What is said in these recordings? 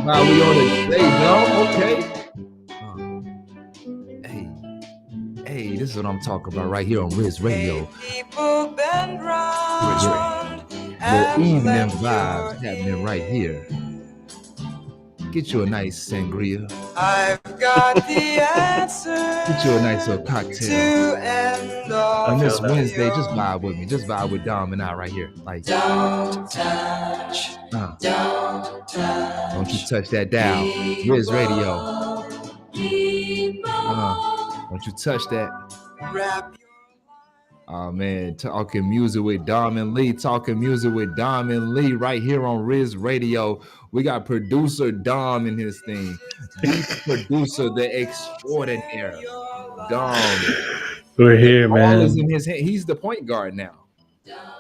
Wow, we on it today, dog. Okay. Hey, hey, this is what I'm talking about right here on Rizz Radio. People bend round The evening vibes happening right here. Get you a nice sangria. I've got the answer. Get you a nice little cocktail. To end all On this of Wednesday, your- just vibe with me. Just vibe with Dom and I right here. Like, Don't touch. Don't touch. don't you touch that dial. Rizz Radio. Don't you touch that. Wrap Oh man, talking music with Dom and Lee. Talking music with Dom and Lee right here on Rizz Radio. We got producer Dom in his thing. The producer, the extraordinaire Dom. We're here, Ball man. is in his hand. He's the point guard now.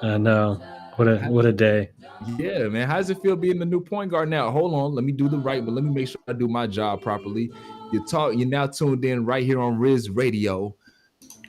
I know. What a day. Yeah, man. How does it feel being the new point guard now? Hold on, let me do the right, but let me make sure I do my job properly. You're now tuned in right here on Rizz Radio.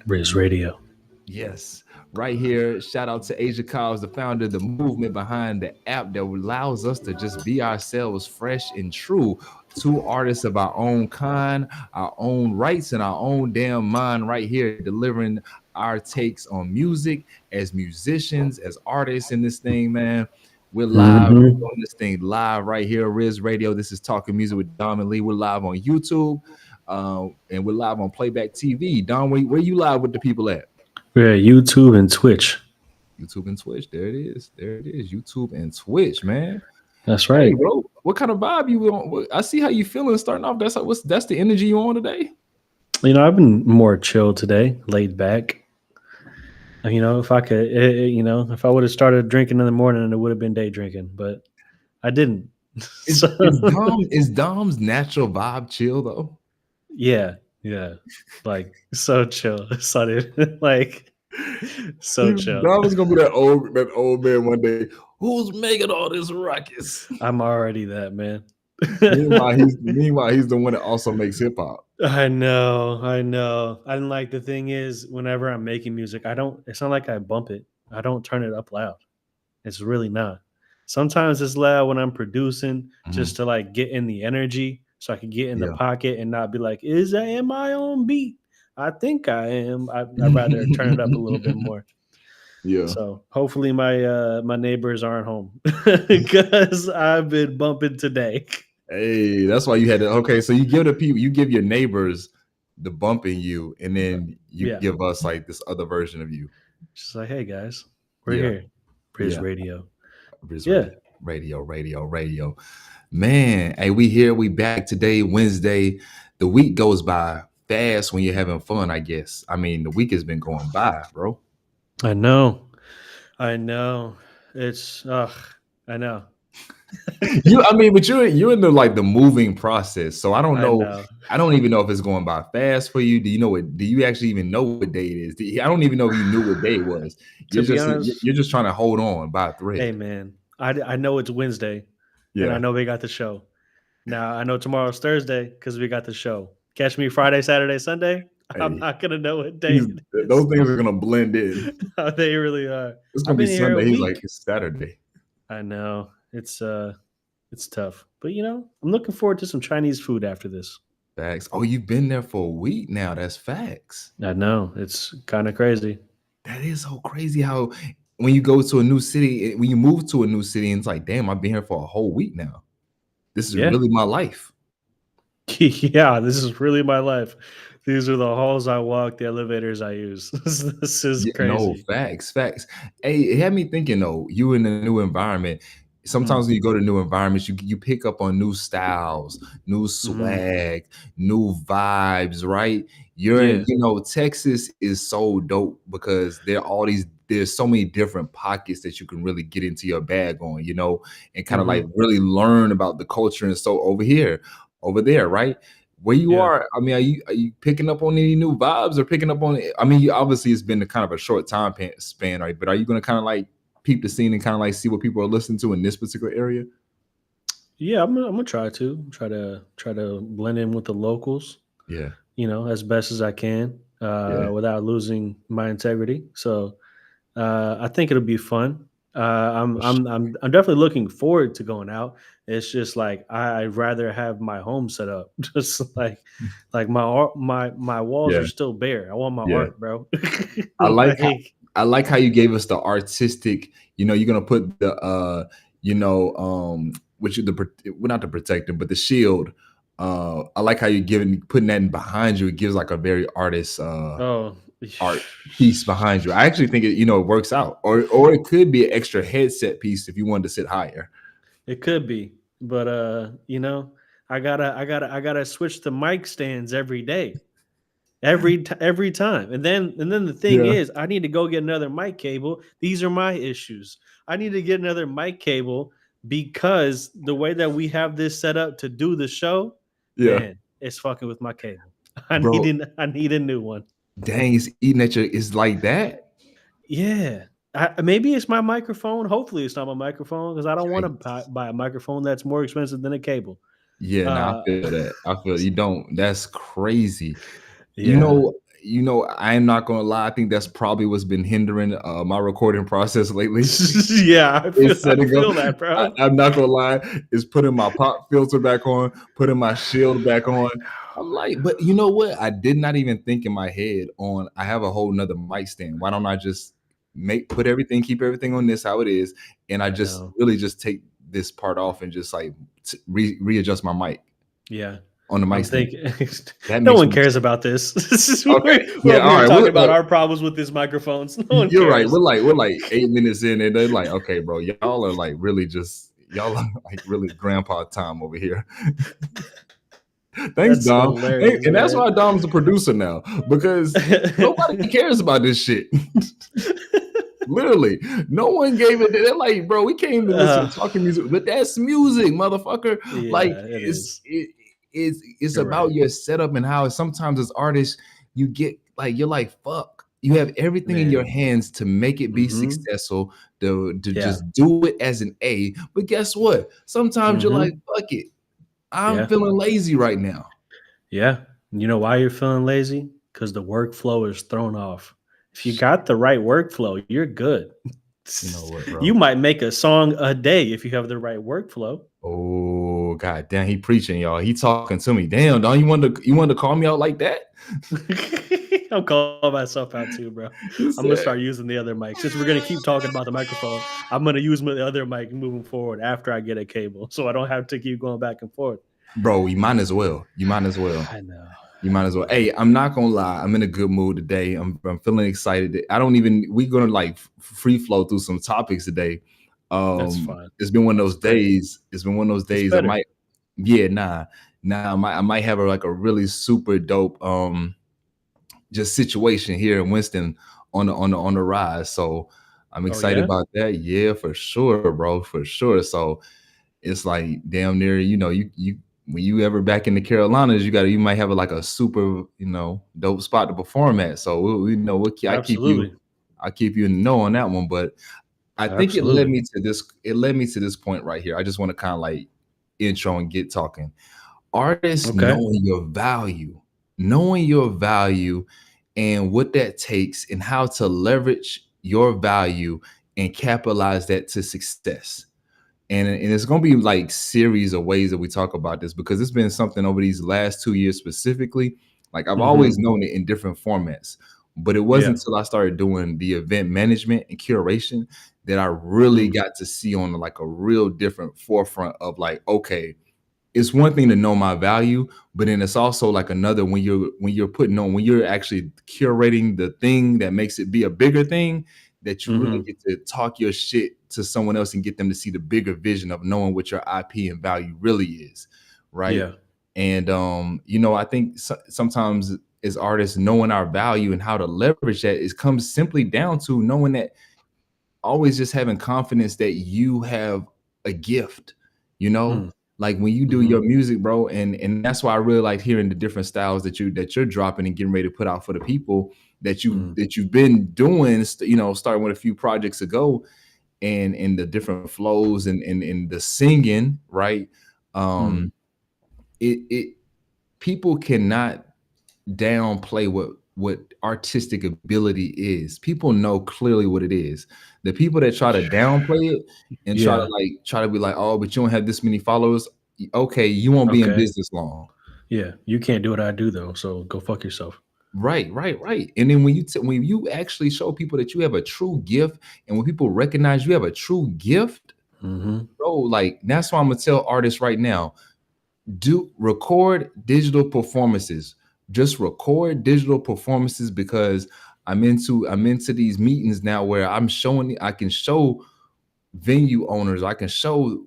Rizz Radio. Yes, right here. Shout out to Asia Cobbs, the founder of the movement behind the app that allows us to just be ourselves, fresh and true. Two artists of our own kind, our own rights, and our own damn mind right here, delivering our takes on music as musicians, as artists in this thing, man. We're live on this thing live right here, Rizz Radio. This is Talking Music with Dom and Lee. We're live on YouTube, and we're live on Playback TV. Dom, where you live with the people at? We're at YouTube and Twitch. YouTube and Twitch. There it is. There it is. YouTube and Twitch, man. That's right. Hey, bro. What kind of vibe you on? I see how you feeling starting off. That's the energy you on today? You know, I've been more chill today, laid back. You know, if I could, if I would have started drinking in the morning, it would have been day drinking, but I didn't. Is Dom's natural vibe chill though? Yeah. Like so chill. Like so chill. Dom is gonna be that old man one day. Who's making all this ruckus? I'm already that man. Meanwhile, he's the one that also makes hip hop. I know. And like the thing is, whenever I'm making music, it's not like I bump it. I don't turn it up loud. It's really not. Sometimes it's loud when I'm producing just to like get in the energy so I can get in the pocket and not be like, am I on beat? I think I am. I'd rather turn it up a little bit more. Yeah. So hopefully my neighbors aren't home because I've been bumping today. Hey, that's why you had to. Okay, so you give your neighbors the bumping you, and then you give us like this other version of you. Just like, hey guys, we're here. Rizz Radio. Rizz Radio. Man, hey, we here. We back today, Wednesday. The week goes by fast when you're having fun, I guess. I mean, the week has been going by, bro. I know. It's I know. But you're in the moving process. So I don't know. I don't even know if it's going by fast for you. Do you actually even know what day it is? I don't even know if you knew what day it was. You're just trying to hold on by a thread. Hey man, I know it's Wednesday. Yeah. And I know we got the show. Now I know tomorrow's Thursday because we got the show. Catch me Friday, Saturday, Sunday. Hey, I'm not gonna know what day it is. Those things are gonna blend in. They really are. It's gonna be Sunday. He's like, it's Saturday. I know. It's tough. But I'm looking forward to some Chinese food after this. Facts. Oh, you've been there for a week now. That's facts. I know. It's kind of crazy. That is so crazy how when you go to a new city, when you move to a new city, and it's like, damn, I've been here for a whole week now. This is really my life. Yeah, this is really my life. These are the halls I walk, the elevators I use. This is crazy. No, facts. Hey, it had me thinking though, you in a new environment. Sometimes when you go to new environments, you pick up on new styles, new swag, new vibes, right? Texas is so dope because there's so many different pockets that you can really get into your bag on, and kind of like really learn about the culture. And so over there, right? Where you are, I mean, are you picking up on any new vibes or picking up on it? I mean, obviously it's been a kind of a short time span, right? But are you going to kind of like peep the scene and kind of like see what people are listening to in this particular area? Yeah, I'm gonna try to blend in with the locals. Yeah, as best as I can without losing my integrity. So I think it'll be fun. I'm definitely looking forward to going out. It's just like I'd rather have my home set up, just like my walls are Yeah, still bare. I want my yeah. art, bro. I like how Like, I like how you gave us the artistic, you're gonna put the which is well, not the protector, but the shield. I like how you're putting that in behind you. It gives like a very artist oh, art piece behind you. I actually think it works out. Or it could be an extra headset piece if you wanted to sit higher. it could be, but I gotta switch the mic stands every day. Every time. And then the thing Yeah. is, I need to go get another mic cable. These are my issues. I need to get another mic cable because the way that we have this set up to do the show, Yeah. man, it's fucking with my cable. Bro, I need a new one. dang, it's eating at your it's like that. Yeah. Maybe it's my microphone. Hopefully, it's not my microphone because I don't want to Yikes. buy a microphone that's more expensive than a cable. Yeah, nah, I Uh, feel that. I feel you don't. That's crazy. You yeah. know, I am not gonna lie. I think that's probably what's been hindering my recording process lately. Yeah, It's I setting up. feel that, bro. I'm not gonna lie. It's putting my pop filter back on, putting my shield back on. I I'm like, but you know what? I did not even think in my head on. I have a whole nother mic stand. Why don't I just keep everything on this how it is, and I just know. really just take this part off and just like readjust my mic Yeah. on the mic I'm stand. thinking That no makes one more cares sense. about this. This is Okay, we're yeah, over all here right. talking about our problems with these microphones. No one You're right. cares. We're like 8 minutes in, and they're like, okay, bro, y'all are like really just y'all are like really grandpa time over here. Thanks, That's Dom. hilarious, And that's man. why Dom's a producer now because nobody cares about this shit. Literally, no one gave it. They're like, bro, we came to listen uh, to talking music, but that's music, motherfucker. Like, yeah, it is. it's You're about right, your setup and how sometimes as artists you get like you're like, fuck. You have everything in your man. hands to make it be Hmm. successful, to Yeah. just do it as an A. But guess what? Sometimes you're like, Hmm. fuck it. I'm Yeah. feeling lazy right now. Yeah. You know why you're feeling lazy? Because the workflow is thrown off. If you got the right workflow, you're good. You know what, You bro? might make a song a day if you have the right workflow. Oh god damn, he preaching, y'all. He talking to me. Damn, don't you want to call me out like that? I'm calling myself out too, bro. He I'm gonna said, start using the other mic. Since we're gonna keep talking about the microphone, I'm gonna use the other mic moving forward after I get a cable, so I don't have to keep going back and forth. bro, you might as well. You might as well. I know. You might as I well. know. Hey, I'm not gonna lie. I'm in a good mood today. I'm feeling excited. I don't even. We're gonna like free flow through some topics today. That's fine. It's been one of That's those great. days. It's been one of those It's days. I better. might. Yeah, nah. I might have like a really super dope just situation here in Winston on the rise. So I'm Oh excited yeah. about that. Yeah, for sure, bro, for sure. So it's like damn near, you when you ever back in the Carolinas, you might have like a super, dope spot to perform at. So Absolutely. I keep you in the know on that one. But I think Absolutely. it led me to this point right here. I just want to kind of like intro and get talking. Artists Okay. knowing your value and what that takes and how to leverage your value and capitalize that to success. And it's going to be like series of ways that we talk about this because it's been something over these last 2 years specifically. Like I've always Hmm. known it in different formats, but it Yeah. wasn't until I started doing the event management and curation that I really Mm. got to see on like a real different forefront of like, okay, it's one thing to know my value, but then it's also like another when you're actually curating the thing that makes it be a bigger thing, that you really Hmm. get to talk your shit to someone else and get them to see the bigger vision of knowing what your IP and value really is, right? Yeah. And I think sometimes as artists, knowing our value and how to leverage that is comes simply down to knowing that always just having confidence that you have a gift, you know, Mm. like when you do Hmm. your music, bro. And that's why I really like hearing the different styles that you're dropping and getting ready to put out for the people Mm. that you've been doing, starting with a few projects ago, and the different flows and the singing, right? Mm. It people cannot downplay what what artistic ability is. People know clearly what it is. The people that try to downplay it and Yeah. try to be like, oh, but you don't have this many followers. Okay, you won't be in Okay. business long. Yeah. You can't do what I do though, so go fuck yourself. Right. And then when you actually show people that you have a true gift, and when people recognize you have a true gift, bro, like that's why I'm gonna tell artists right now, do record digital performances. Just record digital performances, because I'm into these meetings now where I can show venue owners, I can show,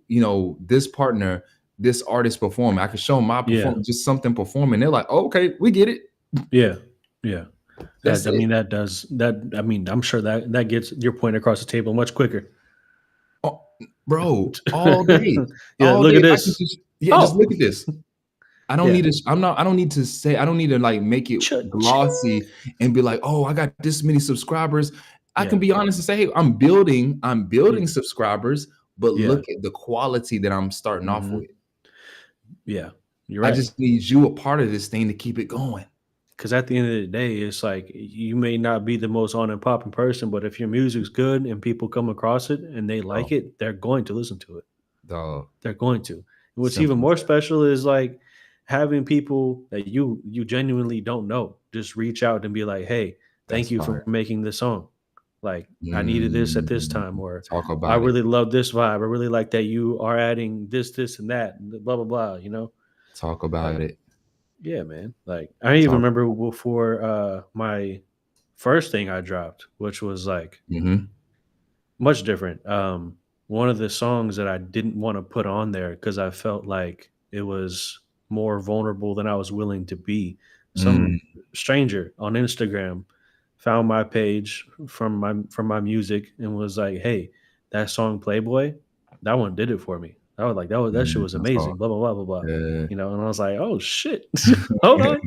this partner, this artist performing. I can show my performance, just something performing. They're like, oh, okay, we get it. Yeah. That's I it. mean, that does that. I mean, I'm sure that gets your point across the table much quicker. Oh, bro, all day. Yeah, All look day. at I this. can just look at this. I don't need to, I don't need to say, I don't need to like make it glossy and be like, oh, I got this many subscribers. I can be honest and say, hey, I'm building subscribers, but look at the quality that I'm starting off with. Yeah, you're right. I just need you a part of this thing to keep it going. Because at the end of the day, it's like you may not be the most on and popping person, but if your music's good and people come across it and they like it, they're going to listen to it. They're going to. And what's even more special is like having people that you genuinely don't know just reach out and be like, hey, thank you for making this song. Like, I needed this at this time, or I really love this vibe. I really like that you are adding this, and that, and blah, blah, blah, Talk about it. Yeah, man. Like, I even remember before my first thing I dropped, which was like much different. One of the songs that I didn't want to put on there because I felt like it was more vulnerable than I was willing to be. Some stranger on Instagram found my page from my music and was like, "Hey, that song Playboy, that one did it for me." I was like, that shit was amazing. Blah blah blah blah blah. And I was like, "Oh shit, hold on.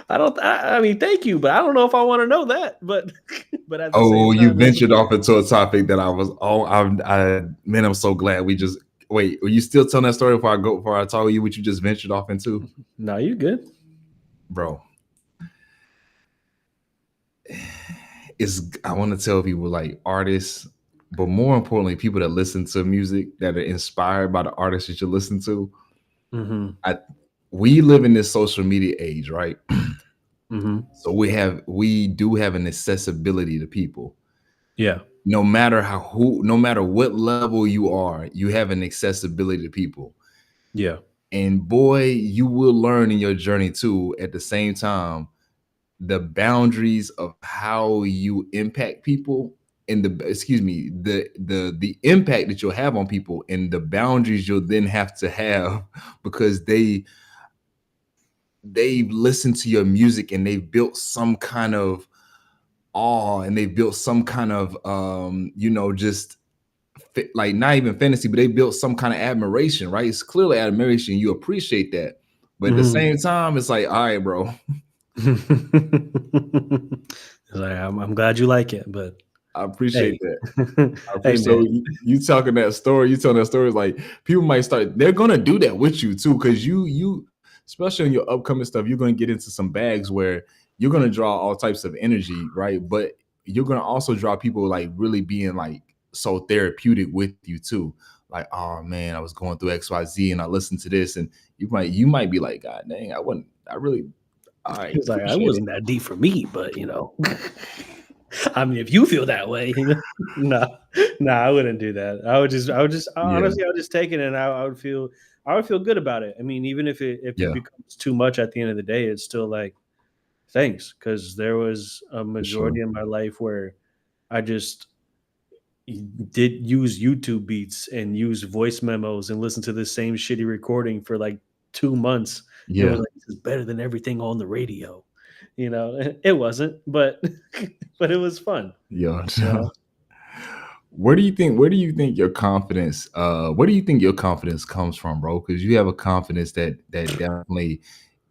I mean, thank you, but I don't know if I want to know that." But at the same time, you ventured off into a topic that I was. Man, I'm so glad we just. Wait, are you still telling that story before I tell you what you just ventured off into? No, you good, bro. I want to tell people, like, artists, but more importantly, people that listen to music that are inspired by the artists that you listen to. We live in this social media age, right? So we do have an accessibility to people. Yeah. No matter what level you are, you have an accessibility to people. Yeah. And boy, you will learn in your journey too, at the same time, the boundaries of how you impact people and the impact that you'll have on people, and the boundaries you'll then have to have because they've listened to your music and they've built some kind of awe, and they've built some kind of just like not even fantasy, but they built some kind of admiration, right? It's clearly admiration. You appreciate that. But at the same time, it's like, all right, bro. It's like, I'm glad you like it, but I appreciate that. So you talking that story, you telling that story, like people might they're gonna do that with you too, because you especially in your upcoming stuff, you're gonna get into some bags where you're gonna draw all types of energy, right? But you're gonna also draw people like really being like so therapeutic with you too. Like, oh man, I was going through XYZ and I listened to this, and you might be like, God dang, I wasn't that deep for me, but I mean, if you feel that way, no, I wouldn't do that. I would just honestly, I would just take it, and I would feel good about it. I mean, even if it becomes too much at the end of the day, it's still like, thanks, because there was a majority in my life where I just did use YouTube beats and use voice memos and listen to the same shitty recording for like 2 months. Yeah, it was like, this is better than everything on the radio. It wasn't, but it was fun. Yeah. Where do you think your confidence? Where do you think your confidence comes from, bro? Because you have a confidence that definitely,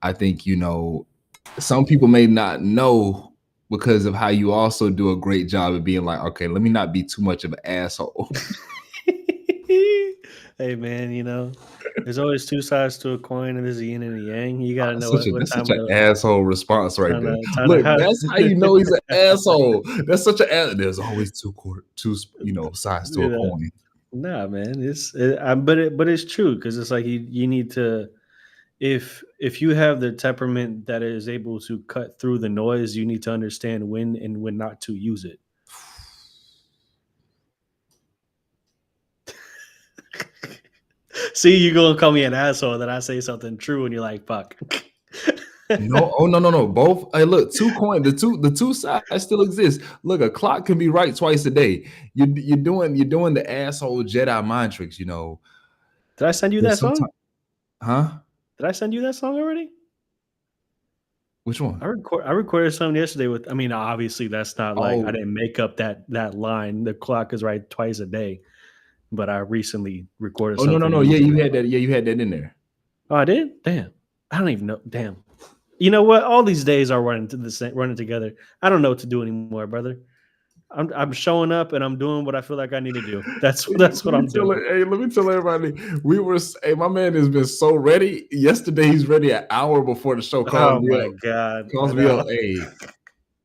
I think some people may not know, because of how you also do a great job of being like, okay, let me not be too much of an asshole. Hey man, There's always two sides to a coin, and there's a yin and a yang. You got to know what That's time such an asshole response right there. time to Look, have. that's how you know he's an asshole. That's such an ass. There's always two sides to a Yeah. coin. Nah, man, but it's true because it's like you need to if you have the temperament that is able to cut through the noise, you need to understand when and when not to use it. See, you gonna call me an asshole, then I say something true, and you're like, "Fuck." No, oh no. Both. Hey, look, two coins. The two sides still exist. Look, a clock can be right twice a day. You're doing the asshole Jedi mind tricks. Did I send you that song? Huh? Did I send you that song already? Which one? I recorded something yesterday with. I mean, obviously that's not like I Oh. didn't make up that line. The clock is right twice a day, but I recently recorded. Oh something. no. Yeah, you had that. Yeah, you had that in there. Oh, I did. Damn, I don't even know. Damn. You know what? All these days are running together. I don't know what to do anymore, brother. I'm showing up and I'm doing what I feel like I need to do. That's what I'm doing. Hey, let me tell everybody. My man has been so ready. Yesterday, he's ready an hour before the show. Oh my god! Calls me up. Hey,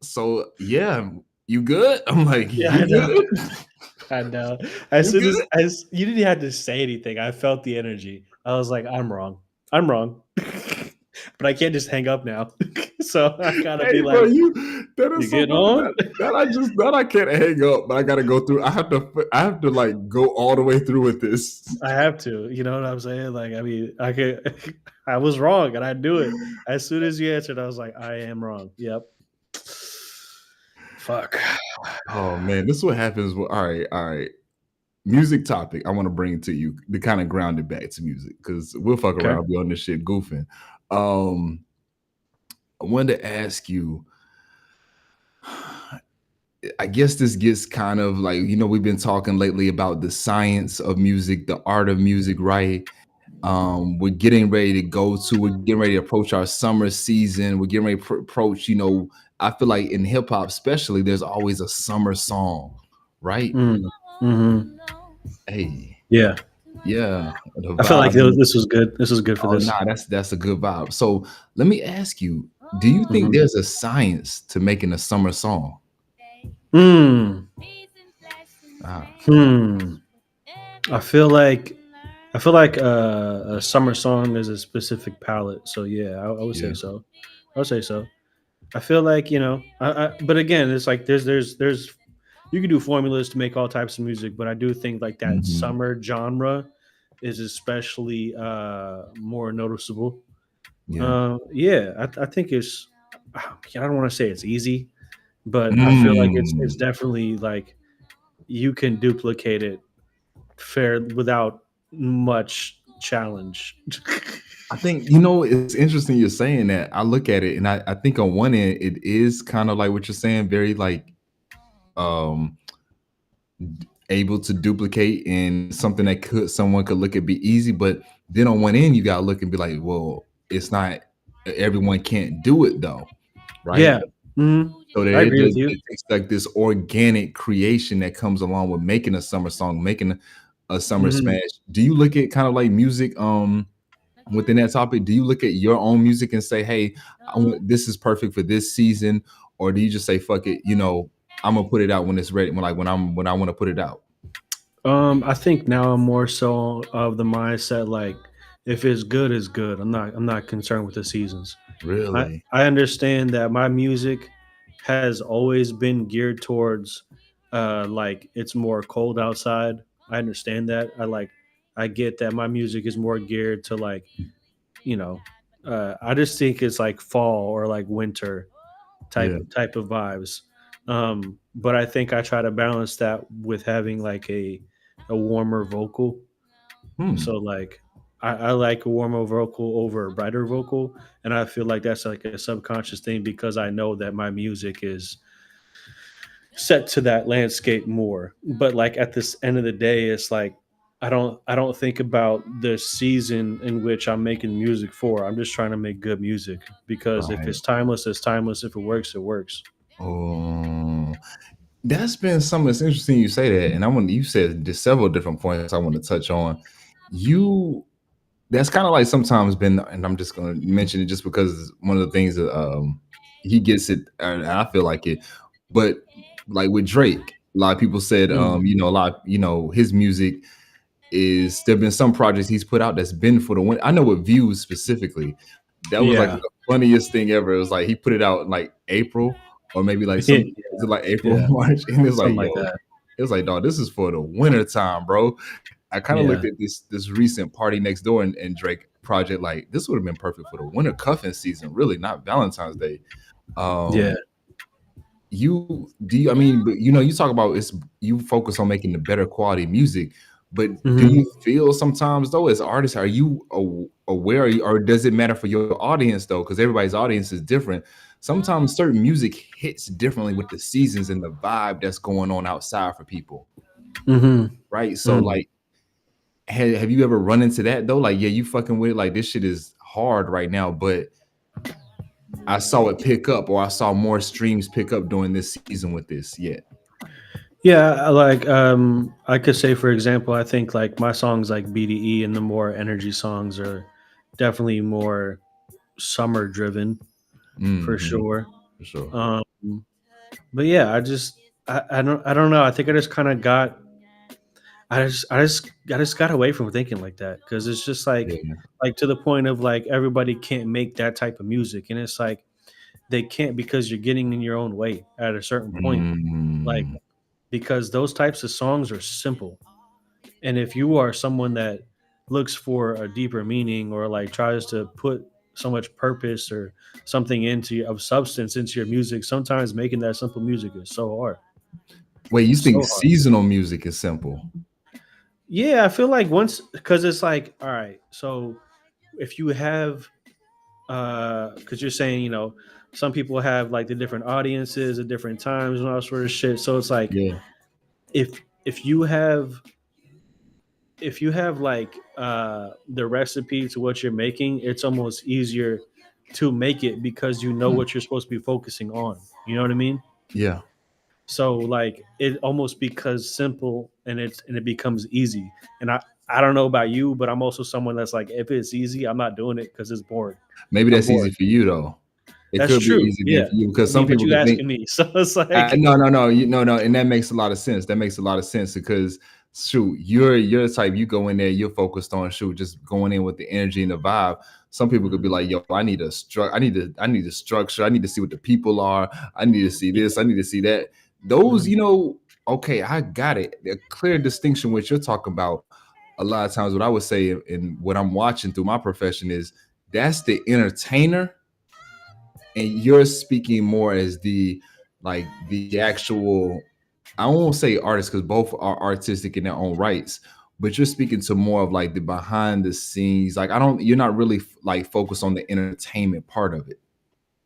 so yeah, you good? I'm like, yeah, you good? I know. As soon as you didn't have to say anything, I felt the energy. I was like, I'm wrong. But I can't just hang up now. So I gotta be like, bro, that is you so getting on? that I can't hang up, but I gotta go through. I have to like go all the way through with this. I have to. You know what I'm saying? Like, I mean, I was wrong, and I knew it. As soon as you answered, I was like, I am wrong. Yep. Fuck. Oh man, this is what happens. All right. Music topic. I want to bring it to you to kind of ground it back to music because we'll fuck around, be on this shit goofing. I wanted to ask you. I guess this gets kind of like, we've been talking lately about the science of music, the art of music, right? We're getting ready to approach our summer season. We're getting ready to approach, I feel like in hip hop, especially, there's always a summer song, right? Mm-hmm. Hey. Yeah. I feel like this was good. This was good for this. Nah, that's a good vibe. So let me ask you, do you think there's a science to making a summer song? I feel like a summer song is a specific palette. So yeah, I would say so. I would say so. I feel like, but again, it's like there's you can do formulas to make all types of music, but I do think like that summer genre is especially more noticeable. I think it's, I don't want to say it's easy, but I feel like it's definitely like you can duplicate it without much challenge. I think, it's interesting you're saying that. I look at it and I think on one end, it is kind of like what you're saying, very like able to duplicate and something that someone could look at be easy. But then on one end, you got to look and be like, well, it's not, everyone can't do it though. Right. Yeah. Mm-hmm. So it's like this organic creation that comes along with making a summer song, making a summer smash. Do you look at kind of like music within that topic? Do you look at your own music and say, hey, this is perfect for this season? Or do you just say, fuck it, I'm gonna put it out when it's ready, when I want to put it out? I think now I'm more so of the mindset like if it's good, it's good. I'm not concerned with the seasons. Really? I understand that my music has always been geared towards like it's more cold outside. I understand that. I get that my music is more geared to like, I just think it's like fall or like winter type of vibes. But I think I try to balance that with having like a warmer vocal. So like I like a warmer vocal over a brighter vocal, and I feel like that's like a subconscious thing because I know that my music is set to that landscape more. But like at this end of the day, it's like I don't think about the season in which I'm making music for. I'm just trying to make good music because if it's timeless, it's timeless. If it works, it works. Oh, that's been something that's interesting. You say that, and you said there's several different points I want to touch on. You that's kind of like sometimes been, and I'm just going to mention it just because it's one of the things that he gets it, and I feel like it. But like with Drake, a lot of people said, Mm. a lot, his music is there been some projects he's put out that's been for the win. I know with Views specifically, that was like Yeah. the funniest thing ever. It was like he put it out in like April or maybe like Yeah. is it like April, Yeah. March, and it's like, Something yo, like that. it was like, dog, this is for the winter time, bro. I kind of Yeah. looked at this recent Party Next Door and Drake project like this would have been perfect for the winter cuffing season, really, not Valentine's Day. Yeah. I mean, but you talk about you focus on making the better quality music, but do Mhm. you feel sometimes though as artists, are you aware, or does it matter for your audience though? Because everybody's audience is different. Sometimes certain music hits differently with the seasons and the vibe that's going on outside for people, Mhm. right? So Mm. like, have you ever run into that though? Like, yeah, you fucking with it, like this shit is hard right now, but I saw it pick up, or I saw more streams pick up during this season with this. Yeah. Yeah, like I could say for example, I think like my songs like BDE and the more energy songs are definitely more summer driven for Mm-hmm. sure. For sure. Um but yeah, I don't know. I think I just kind of got I just got away from thinking like that because it's just Yeah. like to the point of like everybody can't make that type of music, and it's like they can't because you're getting in your own way at a certain point. Like Mm, because those types of songs are simple, and if you are someone that looks for a deeper meaning or like tries to put so much purpose or something into of substance into your music, sometimes making that simple music is so hard. wait, you think So hard. seasonal music is simple? Yeah, I feel like once because it's like, all right, so if you have because you're saying, some people have like the different audiences at different times and all sort of shit. So it's like Yeah. if you have like the recipe to what you're making, it's almost easier to make it because you know Mm, what you're supposed to be focusing on. You know what I mean? yeah. So like it almost becomes simple and it becomes easy. And I don't know about you, but I'm also someone that's like if it's easy, I'm not doing it because it's boring. Maybe I'm that's easy bored. for you though. It That's could be true. easy then Yeah. for you because I some mean, but people you could think, asking me, so it's like no, no, no, no, and that makes a lot of sense. That makes a lot of sense because shoot, you're the type, you go in there, you're focused on shoot, just going in with the energy and the vibe. Some people could be like, yo, I need a structure, I need to see what the people are, I need to see this, I need to see that. Those, Mhm. okay, I got it. A clear distinction what you're talking about. A lot of times, what I would say in what I'm watching through my profession is that's the entertainer, and you're speaking more as the actual, I won't say artist because both are artistic in their own rights, but you're speaking to more of like the behind the scenes. Like you're not really like focused on the entertainment part of it.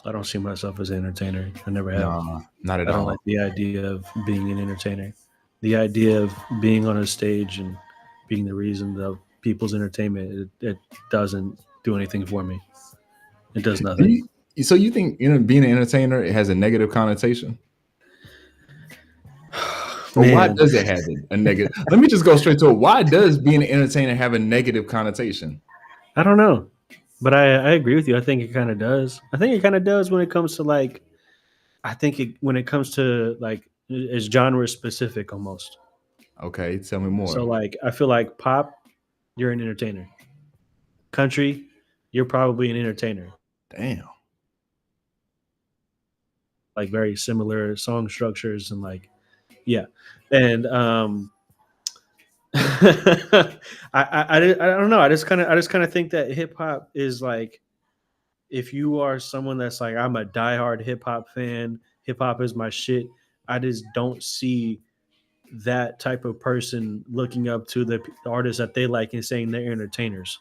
I don't see myself as an entertainer. I never have. No, not at I don't all. like the idea of being an entertainer. The idea of being on a stage and being the reason of people's entertainment, it doesn't do anything for me. It does Do nothing. so you think being an entertainer, it has a negative connotation? Or why Man, does it have a negative? Let me just go straight to it. Why does being an entertainer have a negative connotation? I don't know. But I agree with you. I think it kind of does. I think it kind of does when it comes to like, I think when it comes to like, it's genre specific almost. Okay, tell me So more. like, I feel like pop, you're an entertainer. Country, you're probably an entertainer. Damn. Like very similar song structures and like, yeah. And I don't know. I just kind of think that hip hop is like if you are someone that's like I'm a diehard hip hop fan, hip hop is my shit. I just don't see that type of person looking up to the artists that they like and saying they're entertainers.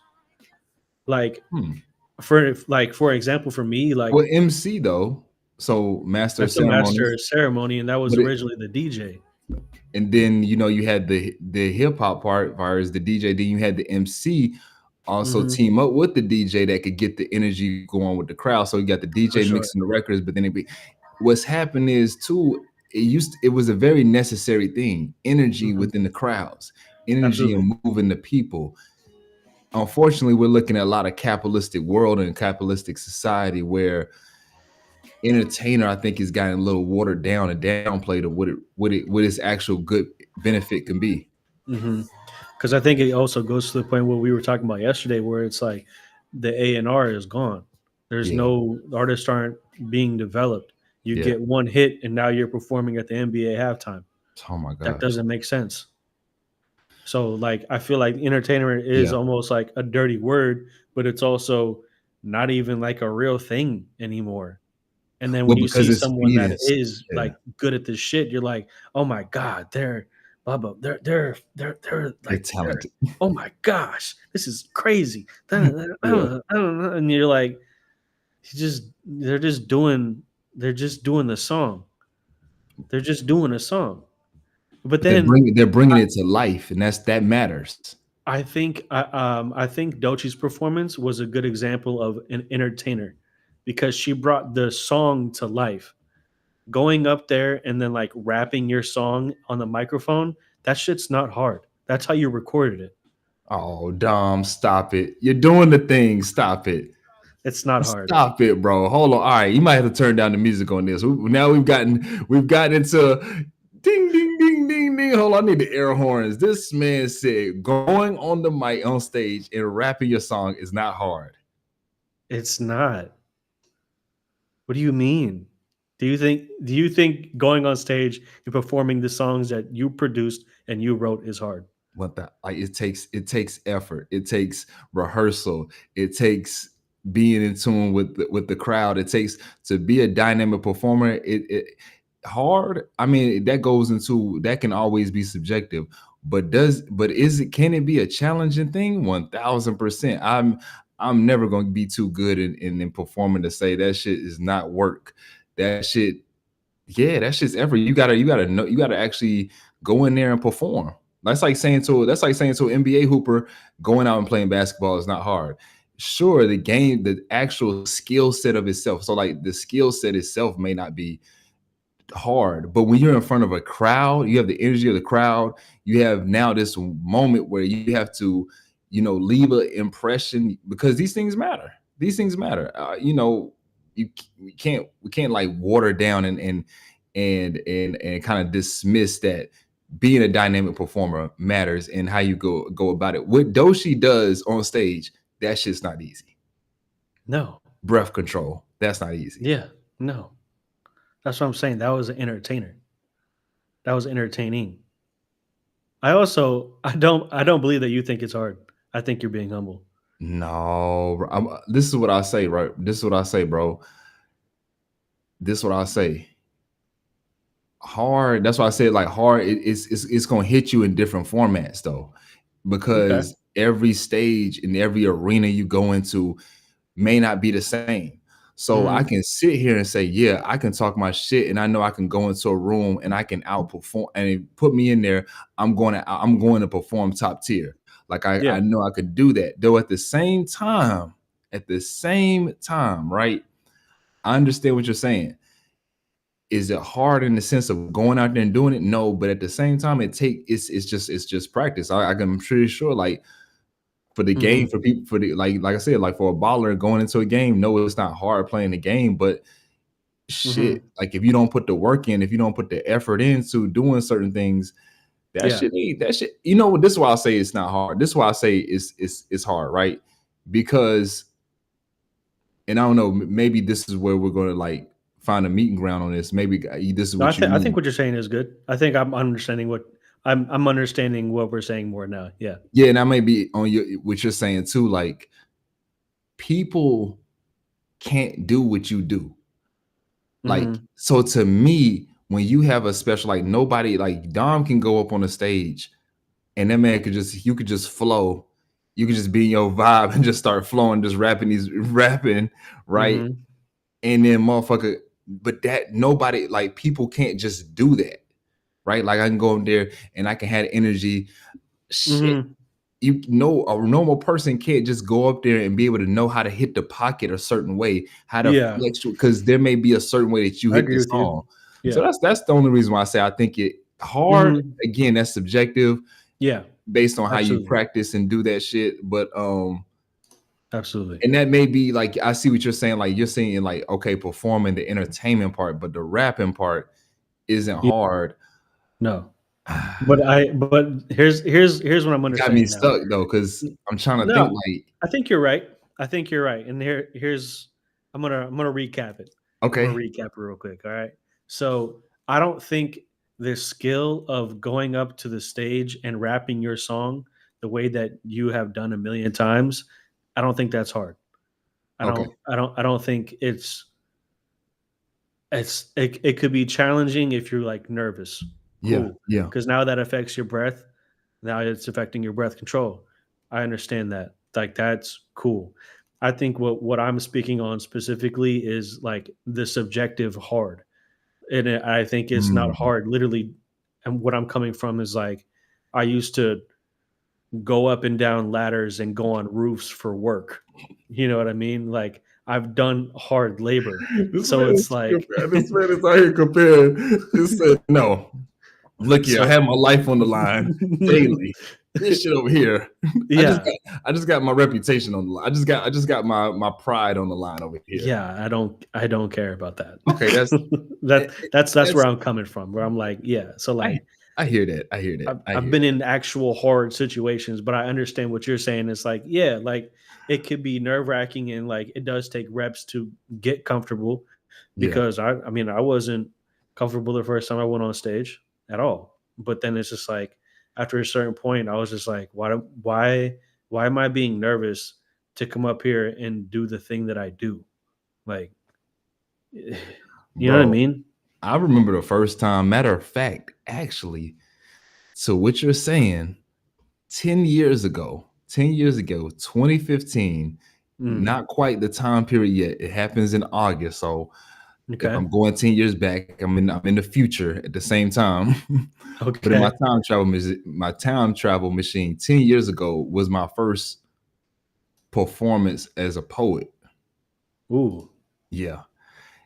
Like Hmm. for example, for me, like Well, MC though, so master of that's the master ceremonies, of ceremony, and that was but originally the DJ. and then you had the hip hop part, whereas the DJ, then you had the MC also Hmm. team up with the DJ that could get the energy going with the crowd. So you got the For DJ sure. mixing the records, but then what's happened is too, it was a very necessary thing, energy Hmm. within the crowds, energy Absolutely. and moving the people. unfortunately, we're looking at a lot of capitalistic world and capitalistic society where entertainer, I think, has gotten a little watered down and downplayed of what its actual good benefit can be. Because I think it also goes to the point what we were talking about yesterday, where it's like the A&R is gone. There's Yeah. no artists aren't being developed. You Yeah. get one hit and now you're performing at the NBA halftime. Oh my That gosh. doesn't make sense. So like I feel like entertainer is Yeah. almost like a dirty word, but it's also not even like a real thing anymore. And then when Well, you because see it's someone that feeding. is Yeah. like good at this shit, you're like, oh my God, they're blah blah, they're They're like they're talented. oh my gosh, this is crazy. Yeah. And you're like, they're just doing the song. They're just doing a song. But But they're then bringing it to life, and that matters. I think Dochi's performance was a good example of an entertainer because she brought the song to life. Going up there and then like rapping your song on the microphone, that shit's not hard. That's how you recorded it. Oh, Dom, stop it. You're doing the thing. Stop it. It's not hard. Stop it, bro. Hold on. All right, you might have to turn down the music on this. Now we've gotten into ding ding ding ding ding. Hold on, I need the air horns. This man said going on the mic on stage and rapping your song is not hard. It's not. What do you mean? Do you think going on stage and performing the songs that you produced and you wrote is hard? What that like it takes effort. It takes rehearsal. It takes being in tune with the crowd. It takes to be a dynamic performer. It hard. I mean, that can always be subjective. But can it be a challenging thing? 1000%. I'm never going to be too good in performing to say that shit is not work. That shit, yeah, that shit's effort. You gotta know, you gotta actually go in there and perform. That's like saying to an NBA hooper, going out and playing basketball is not hard. Sure, the actual skill set of itself. So like the skill set itself may not be hard, but when you're in front of a crowd, you have the energy of the crowd. You have now this moment where you have to, leave an impression because these things matter. These things matter. We can't like water down and kind of dismiss that being a dynamic performer matters and how you go about it. What Doshi does on stage, that shit's not easy. No. Breath control, that's not easy. Yeah, no. That's what I'm saying. That was an entertainer. That was entertaining. I don't believe that you think it's hard. I think you're being humble. No, this is what I say, right? This is what I say, bro. This is what I say. Hard. That's why I said like hard. It's gonna hit you in different formats though, because every stage in every arena you go into may not be the same. So I can sit here and say, yeah, I can talk my shit, and I know I can go into a room and I can outperform. And put me in there, I'm going to perform top tier. Like I know I could do that. Though at the same time, right? I understand what you're saying. Is it hard in the sense of going out there and doing it? No, but at the same time, it's just practice. I'm pretty sure, like for the game, for people, for the like I said, like for a baller going into a game, no, it's not hard playing the game, but shit, like if you don't put the work in, if you don't put the effort into doing certain things, that shit. This is why I say it's not hard. This is why I say it's hard, right? Because, and I don't know, maybe this is where we're going to like find a meeting ground on this. Maybe this is what I think what you're saying is good. I think I'm understanding what we're saying more now. Yeah. Yeah, and I may be on what you're saying too. Like people can't do what you do. Like, so to me, when you have a special, like nobody, like Dom can go up on the stage and that man you could just flow. You could just be in your vibe and just start flowing, just rapping, right? And then motherfucker, but that nobody, like people can't just do that, right? Like I can go in there and I can have energy. Shit. A normal person can't just go up there and be able to know how to hit the pocket a certain way, how to flex, because there may be a certain way that you hit the song. So that's the only reason why I say I think it hard. Again, that's subjective. Yeah. based on how you Absolutely. practice and do that shit. But Absolutely. and that may be like, I see what you're saying. Like you're saying like, okay, performing the entertainment part, but the rapping part isn't Yeah. hard. No. But here's what I'm Got me understanding now. stuck though, because I'm trying to think No, like, I think you're right. And here's I'm gonna recap it. I'm gonna okay, recap it real quick. All right. So I don't think the skill of going up to the stage and rapping your song the way that you have done a million times, I don't think that's hard. okay, I don't think it could be challenging if you're like nervous. yeah, Cool. yeah, Because now that affects your breath. Now it's affecting your breath control. I understand that. Like that's cool. I think what I'm speaking on specifically is like the subjective hard. I think it's not mm, hard. Literally, and what I'm coming from is like I used to go up and down ladders and go on roofs for work. You know what I mean? Like I've done hard labor. this So man it's is like this man is out here comparing. He said, "No, look here, I so have my life on the line daily. This shit over here, yeah. I just got my reputation on the line. I just got my pride on the line over here. Yeah, I don't care about that. Okay, That's that's where I'm coming from. Where I'm like, yeah. So I like I hear that. I hear that. I I've hear been that. in actual hard situations, but I understand what you're saying. It's like, yeah, like it could be nerve wracking and like it does take reps to get comfortable Yeah, because I mean I wasn't comfortable the first time I went on stage at all. But then it's just like after a certain point, I was just like, why am I being nervous to come up here and do the thing that I do? Like, you know what I bro. mean? I remember the first time. Matter of fact, actually, so what you're saying, 10 years ago, 2015, Mm, not quite the time period yet. It happens in August. So if okay. I'm going 10 years back, I'm in the future at the same time. But in Okay. my time travel machine 10 years ago was my first performance as a poet. Ooh. Yeah.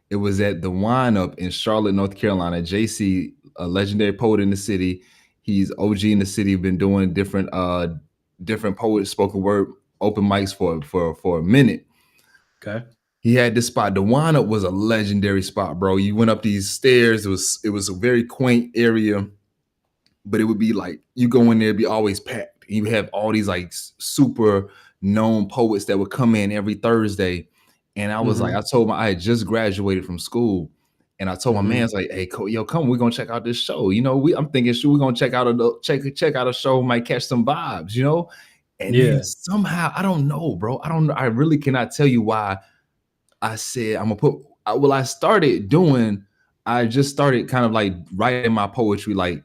It was at the Wine Up in Charlotte, North Carolina. JC, a legendary poet in the city. He's OG in the city, been doing different poet spoken word open mics for a minute. Okay. He had this spot. The Wine Up was a legendary spot, bro. You went up these stairs. It was a very quaint area, but it would be like you go in there, it'd be always packed. You have all these like super known poets that would come in every Thursday. And I was like, Mhm. I had just graduated from school. And I told my man, I Mhm. was like, hey, yo, come, we're gonna check out this show. You know, I'm thinking, we're gonna check out a show, might catch some vibes, you know. And then Yeah. somehow, I don't know, bro. I don't know. I really cannot tell you why I said I'm gonna put. Well, I just started kind of like writing my poetry. Like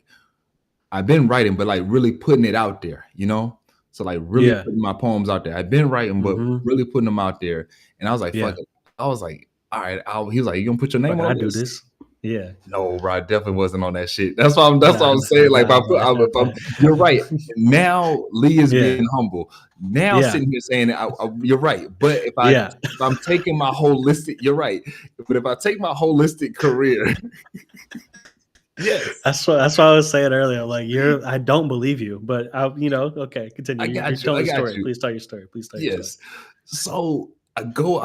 I've been writing, but like really putting it out there, you know. So like really Yeah. putting my poems out there. I've been writing, but Mhm. really putting them out there. And I was like, fuck Yeah. it. I was like, all right. He was like, you gonna put your name Fuck it, on I the do list? this. Yeah. No, bro, I definitely wasn't on that shit. That's what Nah, I'm nah, saying. Like, nah, nah, if I'm, you're right. Now Lee is Yeah. being humble. Now Yeah. sitting here saying, you're right. But Yeah. if I'm taking my holistic, you're right. But if I take my holistic career, yes, That's what I was saying earlier. Like I don't believe you, but okay, continue. I You're got you. I telling the got story. you. Please tell your story. Please tell your story. Yes. So I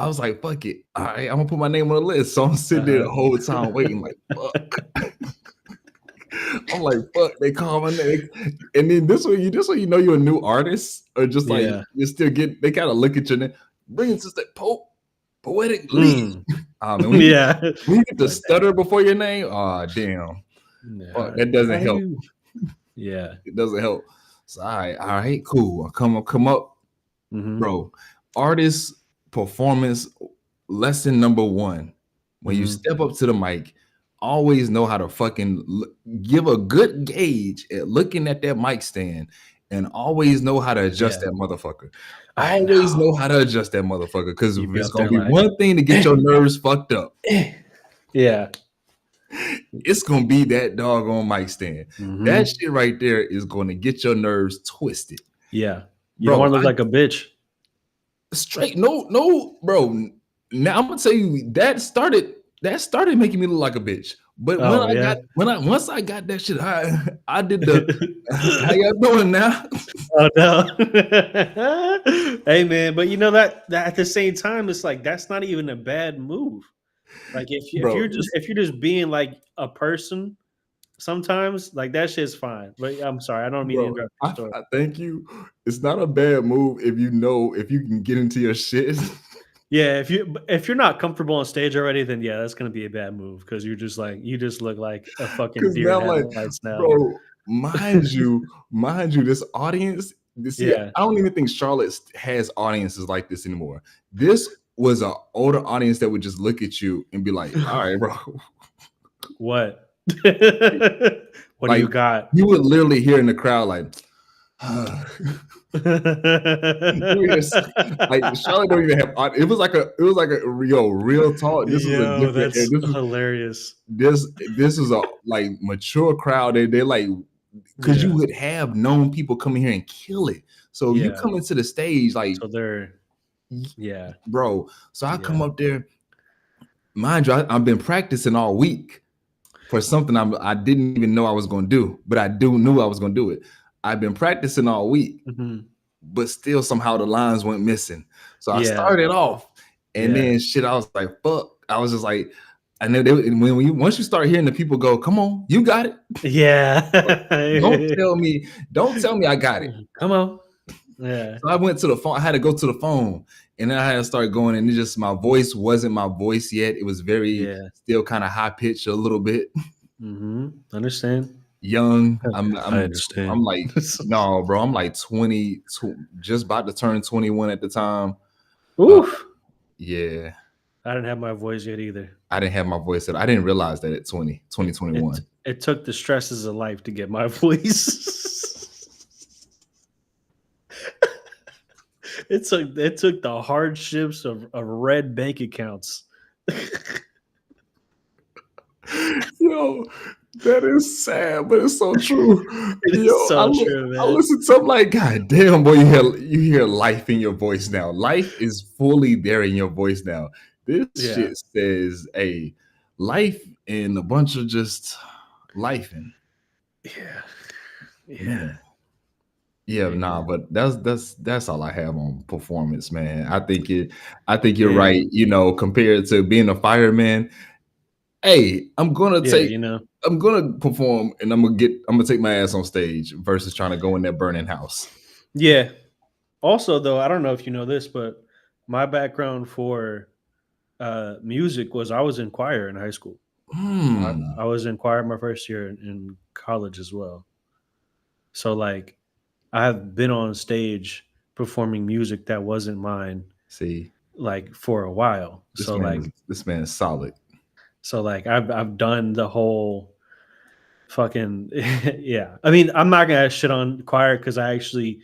was like, fuck it. All right, I'm gonna put my name on the list. So I'm sitting there the Uh-huh. whole time waiting, like, fuck. I'm like, fuck, they call my name. And then this way you know you're a new artist, or just like Yeah. you still get they kind of look at your name, bring it to the poetic Lee. Mm. And Yeah. when you get the Like, stutter before your name, oh damn. Fuck, nah, that doesn't how help. you? Yeah. It doesn't help. So all right, cool. I'll come up, Mhm. bro. Artist performance lesson number one. When you Mhm. step up to the mic, always know how to fucking give a good gauge at looking at that mic stand, and always know how to adjust Yeah. that motherfucker. I Always know. know how to adjust that motherfucker, because You'd be it's up gonna there be like, one thing to get your nerves fucked up. yeah. It's gonna be that doggone mic stand. That Mhm. shit right there is gonna get your nerves twisted, Yeah. You don't bro. want to look like a bitch. Straight, no, bro. Now I'm gonna tell you that started making me look like a bitch. But Oh yeah. once I got that shit, I did the how y'all doing now? Oh no. Hey man, but you know that at the same time, it's like that's not even a bad move. Like Bro, if you're just being like a person, sometimes like that shit's fine. But I'm sorry, I don't mean to bro, interrupt your story. I thank you. It's not a bad move if you know if you can get into your shit. Yeah, if you're not comfortable on stage already, then yeah, that's gonna be a bad move because you're just like you just look like a fucking Cause deer in now, like, headlights now. bro, mind you, this audience, see, Yeah. I don't even think Charlotte has audiences like this anymore. This was an older audience that would just look at you and be like, all right, bro. What? What do Like you got? you would literally hear in the crowd, like, like Charlotte don't even have it was like a real talk. This was a Yo, different that's hilarious. this was a like mature crowd. They like because you Yeah, would have known people coming here and kill it. So you yeah. come into the stage like, So they're yeah, bro. So I come yeah. up there, mind you, I've been practicing all week for something I didn't even know I was going to do, but I knew I was going to do it. I've been practicing all week, Mhm. but still somehow the lines went missing. So I Yeah, started off, and yeah, then shit, I was like, fuck. I was just like, and then once you start hearing the people go, come on, you got it. Don't yeah. don't tell me I got it. Come on. Yeah, So I went to the phone. I had to go to the phone, and then I had to start going. And it just my voice wasn't my voice yet. It was very yeah. still kind of high pitched a little bit. Understand. Young. I I'm understand. like, no, bro. I'm like 20, just about to turn 21 at the time. Oof. Yeah. I didn't have my voice yet either. I didn't have my voice yet. I didn't realize that at 2021. It took the stresses of life to get my voice. It took the hardships of red bank accounts. Yo, that is sad, but it's so true. It Yo, is so true, I man. listen to I'm like, God damn, boy, you hear life in your voice now. Life is fully there in your voice now. This Yeah. shit says, hey, life and a bunch of just life and Yeah. Yeah. man. Yeah, nah, but that's all I have on performance, man. I think you're Yeah. right. You know, compared to being a fireman, hey, I'm gonna perform and I'm gonna take my ass on stage versus trying to go in that burning house. Yeah. Also, though, I don't know if you know this, but my background for music was I was in choir in high school. I was in choir my first year in college as well. So like I have been on stage performing music that wasn't mine See, like for a while. this man is solid. So like I've done the whole fucking yeah. I mean, I'm not gonna shit on choir because I actually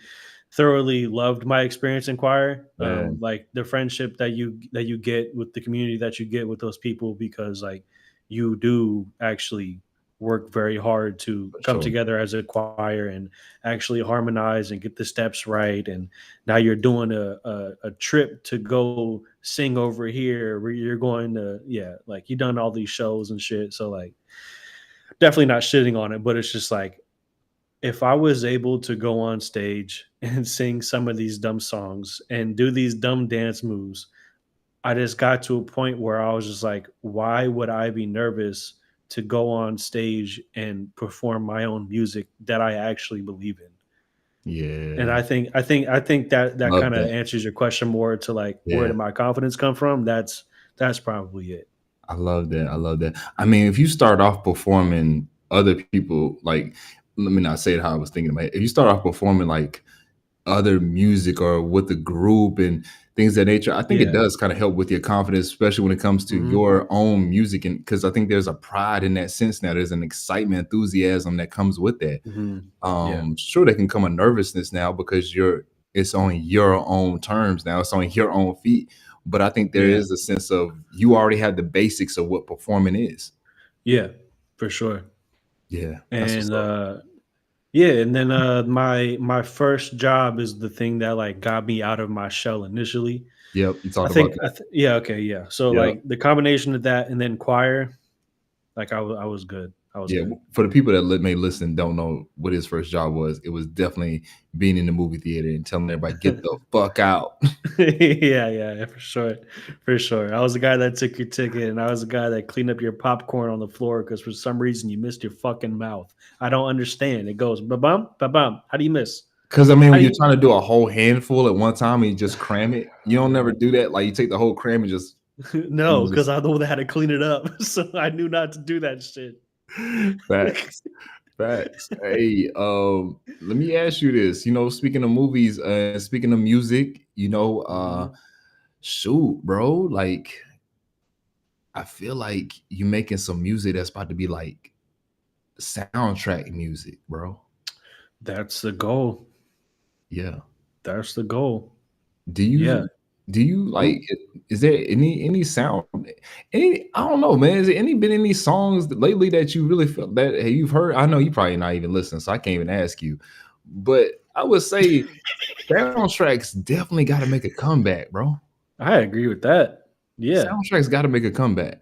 thoroughly loved my experience in choir. Man. Like the friendship that you get with the community that you get with those people because like you do actually work very hard to For come sure. together as a choir and actually harmonize and get the steps right. And now you're doing a trip to go sing over here where you're going to like you done all these shows and shit. So like definitely not shitting on it, but it's just like if I was able to go on stage and sing some of these dumb songs and do these dumb dance moves, I just got to a point where I was just like, why would I be nervous to go on stage and perform my own music that I actually believe in? Yeah. And I think that Love kind of that. answers your question more to like where Yeah. did my confidence come from? That's probably it. I love that. I love that. I mean, if you start off performing other people, like, let me not say it how I was thinking about it. If you start off performing like other music or with the group and things of that nature, I think it Yeah. does kind of help with your confidence, especially when it comes to Mhm. your own music. And because I think there's a pride in that sense now, there's an excitement, enthusiasm that comes with that. Mhm. Yeah. Sure, there can come a nervousness now because it's on your own terms now, it's on your own feet. But I think there Yeah. is a sense of you already have the basics of what performing is. Yeah, for sure. Yeah, that's what's And up. yeah, and then my first job is the thing that like got me out of my shell initially. Yep, you I talked about think that. yeah, okay, yeah. So Yep. like the combination of that and then choir, Like I was good. I was Yeah, good. for the people that may listen don't know what his first job was, it was definitely being in the movie theater and telling everybody, "Get the fuck out." Yeah, for sure, for sure. I was the guy that took your ticket, and I was the guy that cleaned up your popcorn on the floor because for some reason you missed your fucking mouth. I don't understand. It goes ba bum ba bum. How do you miss? Because I mean, How when do you're you? trying to do a whole handful at one time and you just cram it, you don't never do that. Like you take the whole cram and just No, you because just I'm the one that had to clean it up, so I knew not to do that shit. facts. Facts. Hey, let me ask you this. Speaking of movies, speaking of music, Mhm. shoot, bro, like I feel like you making some music that's about to be like soundtrack music, bro. That's the goal. Yeah. That's the goal. Do Yeah. you do you Oh, like is there any sound any I don't know, man. Is there been any songs lately that you really felt that hey, you've heard? I know you probably not even listening, so I can't even ask you. But I would say soundtracks definitely got to make a comeback, bro. I agree with that. Yeah. Soundtracks got to make a comeback.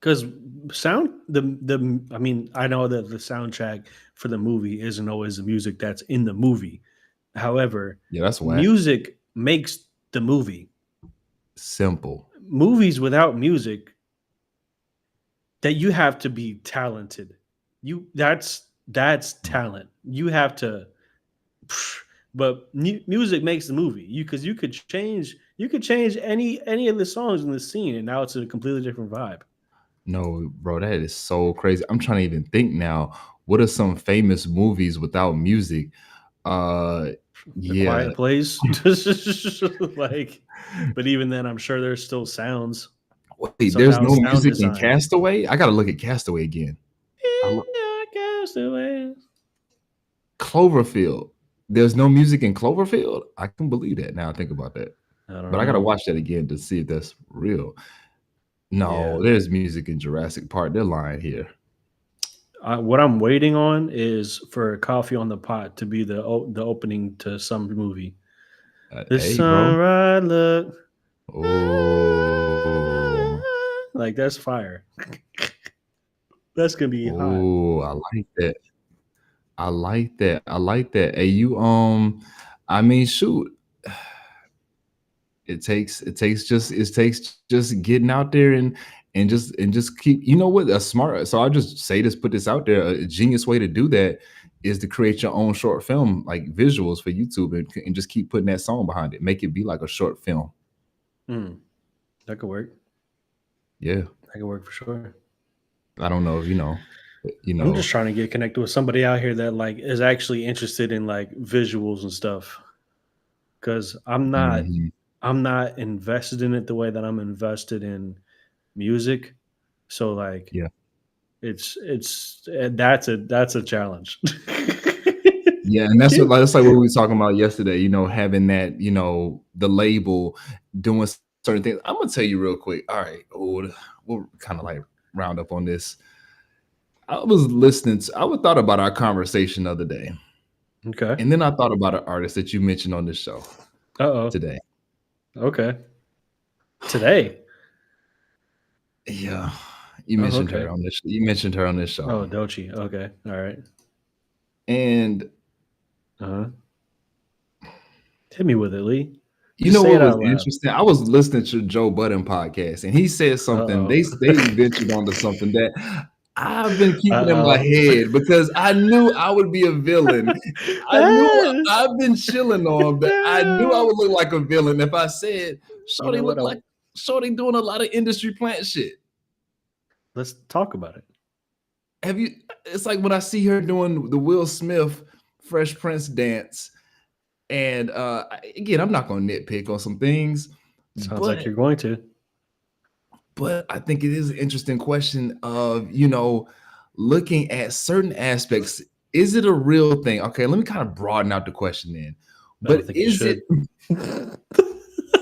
Because I mean, I know that the soundtrack for the movie isn't always the music that's in the movie. However, Yeah, that's whack. music makes the movie. Simple. Movies without music, that you have to be talented. That's talent. You have to, but music makes the movie. You could change any of the songs in the scene, and now it's a completely different vibe. No, bro, that is so crazy. I'm trying to even think now. What are some famous movies without music? Uh, The yeah. Quiet Place, like, but even then, I'm sure there's still sounds. Wait, there's Somehow, no sound music in design. Castaway? I gotta look at Castaway again. I lo- Cloverfield. There's no music in Cloverfield? I can believe that now I think about that. I don't But I gotta know. watch that again to see if that's real. Yeah. No, there's music in Jurassic Park. They're lying here. What I'm waiting on is for Coffee on the Pot to be the opening to some movie. The Hey, bro. sunrise look Oh, like that's fire. That's gonna be hot. oh, I like that. I like that. I like that. Hey, I mean, shoot. It takes just getting out there and just keep what a smart so I'll just say this, put this out there. A genius way to do that is to create your own short film like visuals for YouTube and just keep putting that song behind it. Make it be like a short film. Mm, that could work. Yeah. That could work for sure. I don't know if you I'm just know. trying to get connected with somebody out here that like is actually interested in like visuals and stuff. Cause Mhm. I'm not invested in it the way that I'm invested in music. So like Yeah. that's a challenge. Yeah, and that's like what we were talking about yesterday, having that, the label doing certain things. I'm gonna tell you real quick. All right, we'll kind of like round up on this. I was thought about our conversation the other day, Okay. and then I thought about an artist that you mentioned on this show Uh-oh. today. Okay. Today. Yeah, you Oh, mentioned okay. her on this. You mentioned her on this show, Oh, Dochi. Okay. All right. and Uh-huh. Hit me with it, Lee. you Just know say it what was out loud. interesting? I was listening to Joe Budden podcast, and he said something. Uh-oh. They ventured onto something that I've been keeping in my Uh-oh. head because I knew I would be a villain. I knew I've been chilling on, but I knew I would look like a villain if I said You Shorty know what? look like Shorty doing a lot of industry plant shit. Let's talk about it. Have you? It's like when I see her doing the Will Smith Fresh Prince dance, and again, I'm not going to nitpick on some things, Sounds like but you're going to. I think it is an interesting question of, looking at certain aspects. Is it a real thing? Okay, let me kind of broaden out the question then. I don't But think you is it should.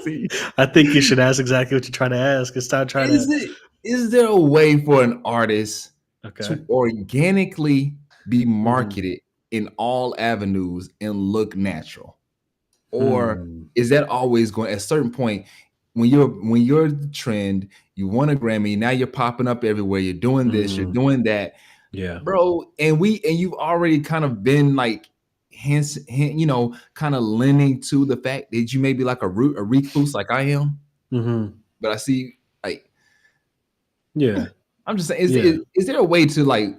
see, I think you should ask exactly what you're trying to ask. It's not trying to. is there a way for an artist Okay. to organically be Mhm. marketed in all avenues and look natural? Or Hmm. is that always going at a certain point? when you're the trend, you won a Grammy, now you're popping up everywhere. You're doing this, you're doing that, Yeah. bro. And you've already kind of been like kind of leaning to the fact that you may be like a recluse like I am. But I see like Yeah. I'm just saying, is there a way to like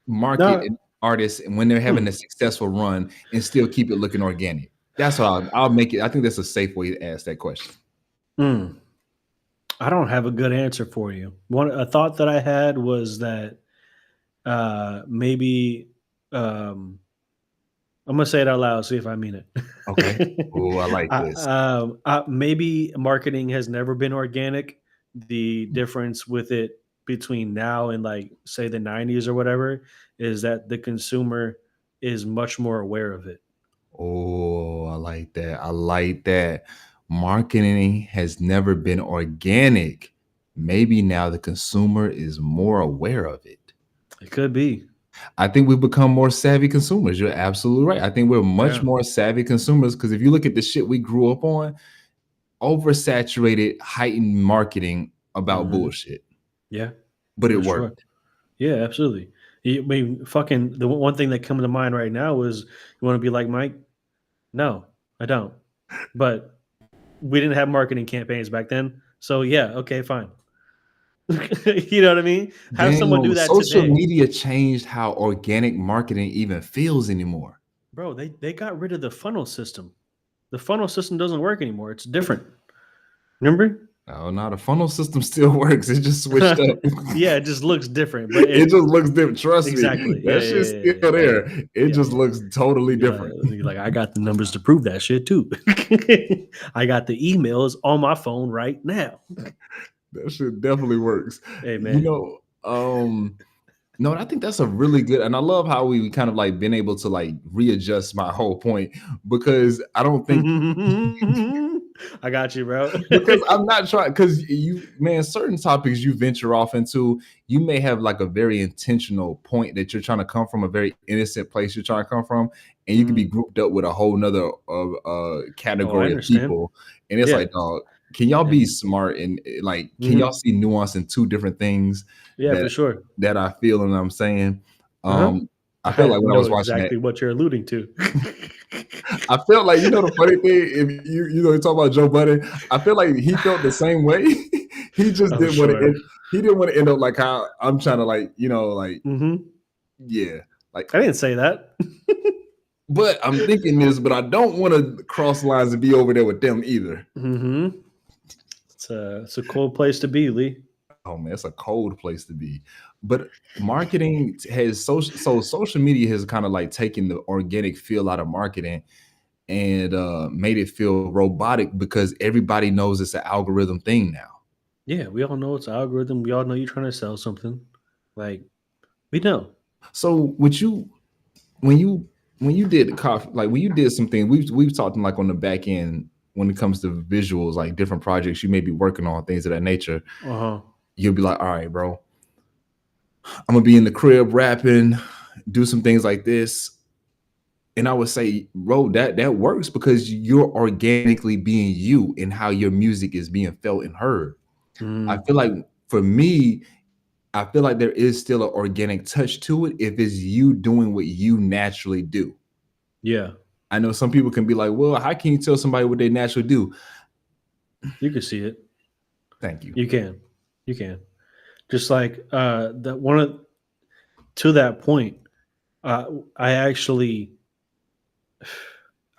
market an artist and when they're having a successful run and still keep it looking organic? That's how I'll make it. I think that's a safe way to ask that question. I don't have a good answer for you. A thought that I had was that maybe I'm gonna say it out loud, see if I mean it. Okay. Oh, I like this. Maybe marketing has never been organic. The difference with it between now and like say the 90s or whatever is that the consumer is much more aware of it. Oh, I like that. I like that. Marketing has never been organic. Maybe now the consumer is more aware of it. It could be. I think we've become more savvy consumers. You're absolutely right. I think we're much more savvy consumers because if you look at the shit we grew up on, oversaturated, heightened marketing about bullshit. Yeah. But it worked. Sure. Yeah, absolutely. I mean, fucking the one thing that comes to mind right now is you want to be like Mike? No, I don't. But we didn't have marketing campaigns back then. So yeah, okay, fine. You know what I mean? Have someone do that social today. media changed how organic marketing even feels anymore. Bro, they got rid of the funnel system. The funnel system doesn't work anymore. It's different. Remember? Oh, no, the funnel system still works. It just switched up. Yeah, it just looks different. But it just looks different. Trust me. That shit's still there. It just looks totally different. Like, I got the numbers to prove that shit too. I got the emails on my phone right now. That shit definitely works. Hey, man. No, I think that's a really good, and I love how we kind of like been able to like readjust my whole point because I don't think I got you, bro. because I'm not trying because certain topics you venture off into, you may have like a very intentional point that you're trying to come from, a very innocent place you're trying to come from, and you can be grouped up with a whole nother category of people, and it's like, dog, can y'all be smart and like can y'all see nuance in two different things? Yeah, for sure. That I feel and I'm saying. I feel like when I was watching exactly what you're alluding to. I felt like, the funny thing, if you talk about Joe Budden, I feel like he felt the same way. He just didn't want to. He didn't want to end up like how I'm trying to yeah. Like I didn't say that. But I'm thinking this, but I don't want to cross lines and be over there with them either. It's a cold place to be, Lee. Oh man, it's a cold place to be. But marketing has social media has kind of like taken the organic feel out of marketing and made it feel robotic because everybody knows it's an algorithm thing now. Yeah, we all know it's an algorithm. We all know you're trying to sell something. Like, we know. So when you did the coffee, like when you did something, we've talked like on the back end when it comes to visuals, like different projects you may be working on, things of that nature. You'll be like, all right, bro, I'm gonna be in the crib rapping, do some things like this. And I would say, bro, that works because you're organically being you and how your music is being felt and heard. I feel like for me, I feel like there is still an organic touch to it if it's you doing what you naturally do. Yeah. I know some people can be like, well, how can you tell somebody what they naturally do? You can see it. Thank you. You can. Just like to that point, I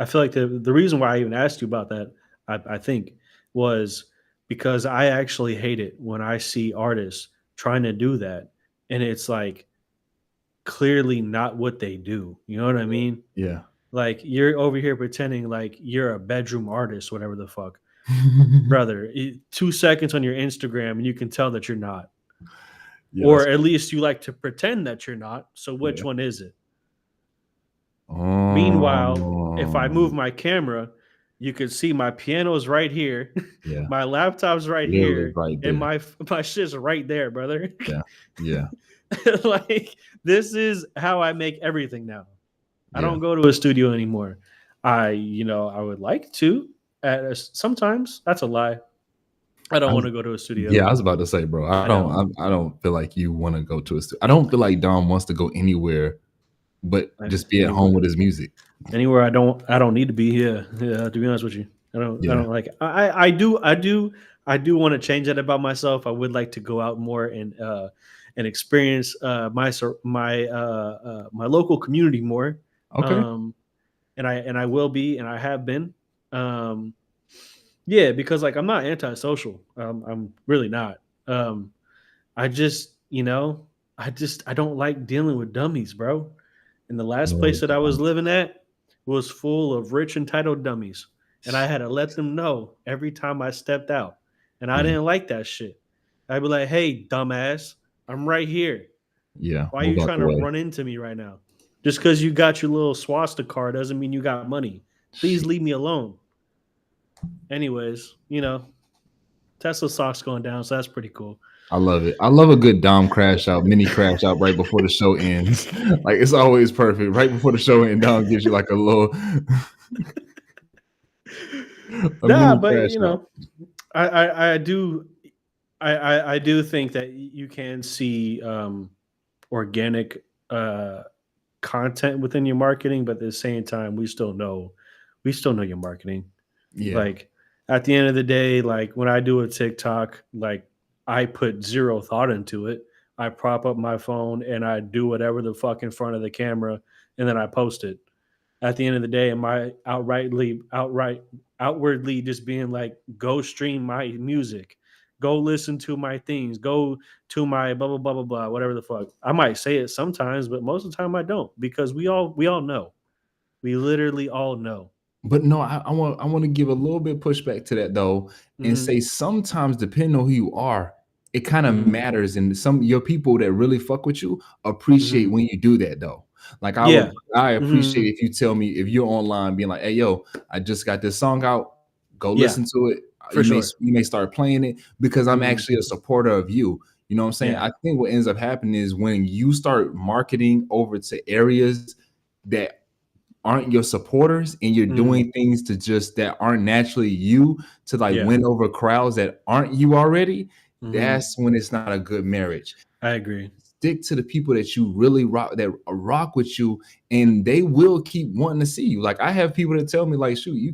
feel like the reason why I even asked you about that, I think, was because I actually hate it when I see artists trying to do that, and it's like clearly not what they do. You know what I mean? Yeah. Like you're over here pretending like you're a bedroom artist, whatever the fuck. Brother, 2 seconds on your Instagram and you can tell that you're not. Yes. Or at least you like to pretend that you're not. So which one is it? Meanwhile, if I move my camera, you can see my piano's right here. Yeah. My laptop's right here. Right and my shit's right there, brother. Yeah. Like this is how I make everything now. I don't go to a studio anymore. I would like to. Sometimes that's a lie. I don't want to go to a studio. Yeah, I was about to say, bro. I don't feel like you want to go to a studio. I don't feel like Dom wants to go anywhere, but just be at home with his music. Anywhere I don't need to be here. Yeah, to be honest with you, I don't like. I do want to change that about myself. I would like to go out more and experience my local community more. Okay. And I will be, and I have been. Yeah, because like I'm not antisocial. I'm really not. I just, I don't like dealing with dummies, bro. And the last place that I was living at was full of rich entitled dummies. And I had to let them know every time I stepped out. And I didn't like that shit. I'd be like, hey, dumbass, I'm right here. Yeah. Why are you trying to run into me right now? Just because you got your little swastika car doesn't mean you got money. Please leave me alone. Anyways, Tesla stock's going down, so that's pretty cool. I love it. I love a good Dom crash out, mini crash out right before the show ends. Like it's always perfect. Right before the show ends, Dom gives you like a little. But I do think that you can see organic content within your marketing, but at the same time, we still know your marketing. Yeah. Like at the end of the day, like when I do a TikTok, like I put zero thought into it. I prop up my phone and I do whatever the fuck in front of the camera, and then I post it. At the end of the day, am I outwardly just being like, go stream my music, go listen to my things, go to my blah blah blah blah blah, whatever the fuck. I might say it sometimes, but most of the time I don't, because we all know. We literally all know. But no, I want to give a little bit pushback to that though, and say sometimes depending on who you are, it kind of matters. And your people that really fuck with you appreciate when you do that though. Like I appreciate if you tell me, if you're online being like, hey yo, I just got this song out, go listen to it. You may start playing it because I'm actually a supporter of you. You know what I'm saying? I think what ends up happening is when you start marketing over to areas that aren't your supporters and you're doing things to just that aren't naturally you to like win over crowds that aren't you already, that's when it's not a good marriage. I agree. Stick to the people that you really rock, that rock with you, and they will keep wanting to see you. Like I have people that tell me like, shoot, you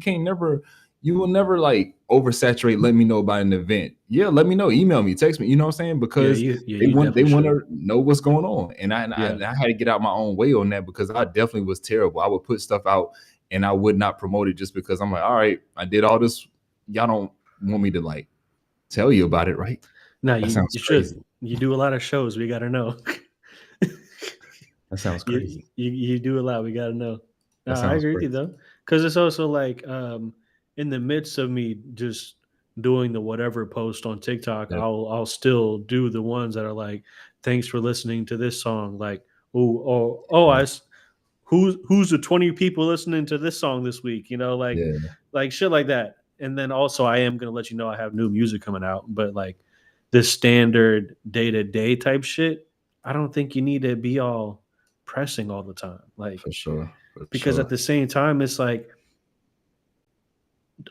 will never like oversaturate. Let me know about an event. Yeah, let me know. Email me, text me. You know what I'm saying? Because they want to know what's going on. And I had to get out my own way on that because I definitely was terrible. I would put stuff out and I would not promote it just because I'm like, all right, I did all this. Y'all don't want me to like tell you about it, right? No, you should. You do a lot of shows. We got to know. That sounds crazy. You do a lot. We got to know. I agree with you though, because it's also like in the midst of me just doing the whatever post on TikTok, I'll still do the ones that are like, thanks for listening to this song. Like, who's the 20 people listening to this song this week? Like shit like that. And then also I am going to let you know I have new music coming out, but like this standard day-to-day type shit, I don't think you need to be all pressing all the time. Like for sure. Because at the same time, it's like,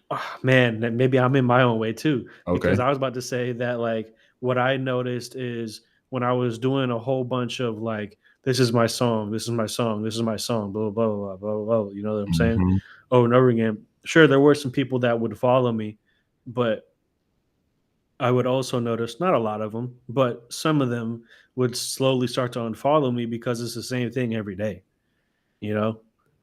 oh, man, maybe I'm in my own way too. Okay. Because I was about to say that like what I noticed is when I was doing a whole bunch of like, this is my song, this is my song, this is my song, blah, blah, blah, blah, blah, blah. You know what I'm saying? Over and over again. Sure, there were some people that would follow me, but I would also notice, not a lot of them, but some of them would slowly start to unfollow me because it's the same thing every day.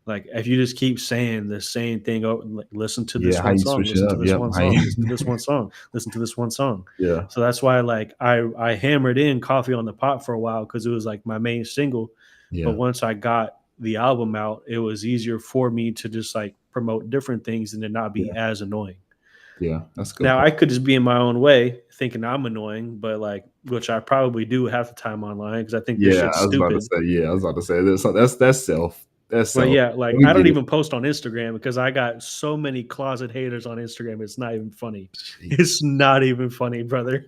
Like if you just keep saying the same thing, like, listen to this one song, listen to this one song, listen to this one song, listen to this one song. Yeah. So that's why like I hammered in Coffee on the Pot for a while because it was like my main single. Yeah. But once I got the album out, it was easier for me to just like promote different things and to not be as annoying. Yeah, that's good. Now I could just be in my own way thinking I'm annoying, but like, which I probably do half the time online because I think this shit's stupid. I was about to say this. That's self. That's self. But yeah, like I don't even post on Instagram because I got so many closet haters on Instagram. It's not even funny. Jeez. It's not even funny, brother.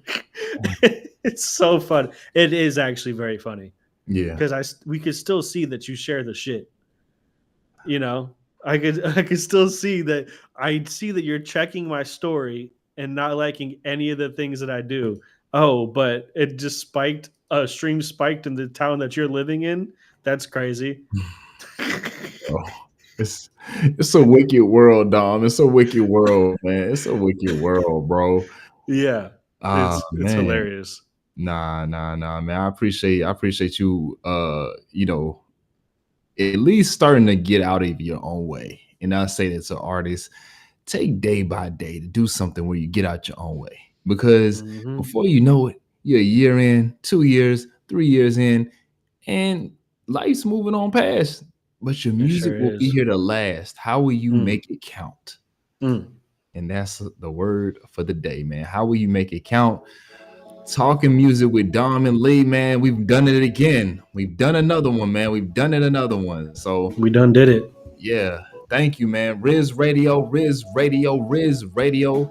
It's so fun. It is actually very funny. Yeah, because we could still see that you share the shit. I could still see that. I see that you're checking my story and not liking any of the things that I do. Oh, but it just spiked. Stream spiked in the town that you're living in. That's crazy. Oh, it's a wicked world, Dom. It's a wicked world, man. It's a wicked world, bro. Yeah, Ah, it's man. hilarious. Nah, man. I appreciate you at least starting to get out of your own way. And I say that to artists, take day by day to do something where you get out your own way. Because Mhm. before you know it, you're a year in, 2 years, 3 years in, and life's moving on past. But your It music sure will be is. here to last. How will you Mm, make it count? mm. And that's the word for the day, man. How will you make it count? Talking music with Dom and Lee, man. We've done it again. We've done another one, man. We've done it another one. So We done did it. yeah, thank you, man. Rizz Radio, Rizz Radio, Rizz Radio.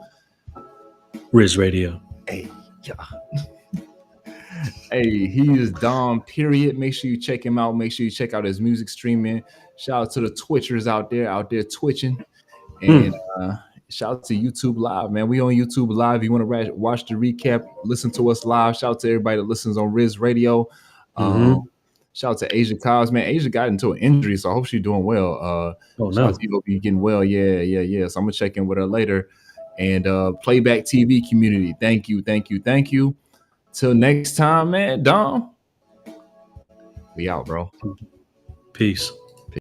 Rizz Radio. Hey, yeah. Hey, he is Dom, period. Make sure you check him out. Make sure you check out his music streaming. Shout out to the Twitchers out there twitching. And shout out to YouTube Live, man. We on YouTube Live. If you want to watch the recap, listen to us live. Shout out to everybody that listens on Rizz Radio. Shout out to Asia Cos, man. Asia got into an injury, so I hope she's doing well. Shout out to you, hope you getting well. Yeah. So I'm gonna check in with her later. And Playback TV community, thank you. Till next time, man. Dom, we out, bro. Peace.